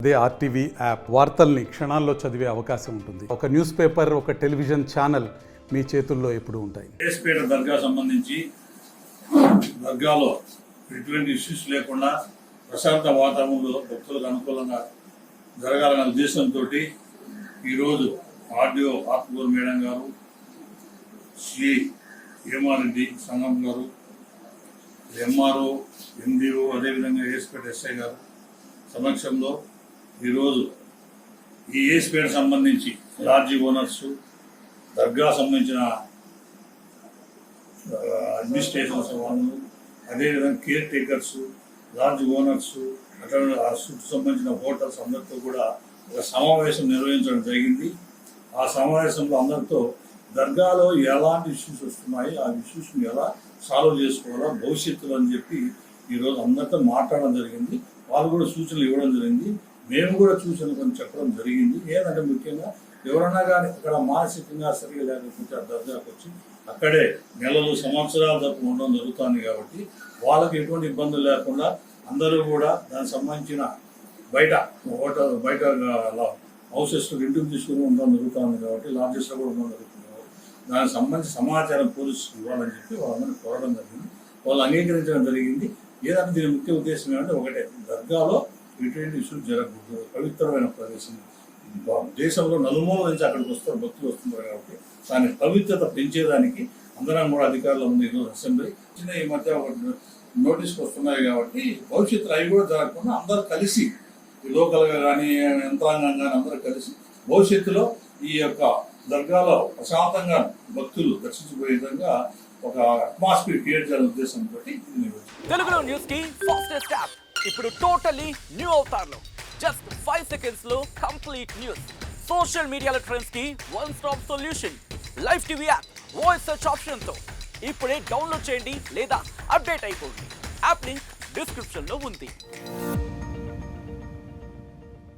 అదే RTV app వార్తల్ని క్షణాల్లో చదివే అవకాశం ఉంటుంది. ఒక న్యూస్ పేపర్, ఒక టెలివిజన్ ఛానల్ మీ చేతుల్లో ఎప్పుడూ ఉంటాయి. కేఎస్పేట దర్గా సంబంధించి దర్గాలో ఎటువంటి ఇష్యూస్ లేకుండా ప్రశాంత వాతావరణంలో భక్తులకు అనుకూలంగా జరగాలనే ఉద్దేశంతో ఈరోజు ఆర్డీఓ ఆత్మూరు మేడం గారు, శ్రీ హేమారెడ్డి సంగం గారు, ఎంఆర్ఓ, ఎండిఓ, అదేవిధంగా ఏఎస్పేట ఎస్ఐ గారు సమక్షంలో ఈరోజు ఈ ఏఎస్పేట సంబంధించి లాడ్జీ ఓనర్స్, దర్గా సంబంధించిన అడ్మినిస్ట్రేషన్స్ వాళ్ళు, అదేవిధంగా కేర్ టేకర్స్, లాడ్జ్ ఓనర్స్, అట్లా ఆ చుట్టూ సంబంధించిన హోటల్స్ అందరితో కూడా ఒక సమావేశం నిర్వహించడం జరిగింది. ఆ సమావేశంలో అందరితో దర్గాలో ఎలాంటి ఇష్యూస్ వస్తున్నాయి, ఆ ఇష్యూస్ని ఎలా సాల్వ్ చేసుకోవాలా భవిష్యత్తులో అని చెప్పి ఈరోజు అందరితో మాట్లాడడం జరిగింది. వాళ్ళు కూడా సూచనలు ఇవ్వడం జరిగింది. మేము కూడా సూచనలు కొన్ని చెప్పడం జరిగింది. ఏంటంటే ముఖ్యంగా ఎవరన్నా కానీ అక్కడ మానసికంగా సరిగా లేకపోతే ఆ దర్గాకు వచ్చి అక్కడే నెలలు, సంవత్సరాల తప్పు ఉండడం జరుగుతుంది. కాబట్టి వాళ్ళకి ఎటువంటి ఇబ్బందులు లేకుండా అందరూ కూడా దానికి సంబంధించిన బయట హోటల్, బయట హౌసెస్ రెంట్కి తీసుకుని ఉండడం జరుగుతుంది. కాబట్టి లాడ్జెస్లో కూడా ఉండడం జరుగుతుంది. కాబట్టి దానికి సంబంధించి సమాచారం పోలీసుకు ఇవ్వాలని చెప్పి వాళ్ళని కోరడం జరిగింది. వాళ్ళు అంగీకరించడం జరిగింది. ఏదంటే దీని ముఖ్య ఉద్దేశం ఏమంటే ఒకటే, దర్గాలో ఎటువంటి ఇష్యూస్ జరగకూడదు. పవిత్రమైన ప్రదేశం, దేశంలో నలుమూల నుంచి అక్కడికి వస్తారు, భక్తులు వస్తున్నారు. కాబట్టి దాని పవిత్రత పెంచేదానికి అందరం కూడా అధికారులు ఉంది. ఈరోజు అసెంబ్లీ చిన్న ఈ మధ్య ఒక నోటీస్కి వస్తున్నాయి. కాబట్టి భవిష్యత్తులో అవి కూడా జరగకుండా అందరూ కలిసి లోకల్గా కానీ యంత్రాంగం కానీ అందరూ కలిసి భవిష్యత్తులో ఈ యొక్క దర్గాలో ప్రశాంతంగా భక్తులు దర్శించిపోయే విధంగా ఒక అట్మాస్ఫియర్ క్రియేట్ చేయాలనే ఉద్దేశంతో తెలుగులో న్యూస్ కి ఫాస్టెస్ట్ యాప్ ఇప్పుడు టోటలీ న్యూ అవతార్లో జస్ట్ 5 seconds లో కంప్లీట్ న్యూస్. సోషల్ మీడియాలో ట్రెండ్స్ కి one stop solution. Live TV app voice search option తో ఇప్పుడే డౌన్లోడ్ చేయండి లేదా అప్డేట్ అయిపోండి. యాప్ లింక్ డిస్క్రిప్షన్ లో ఉంది.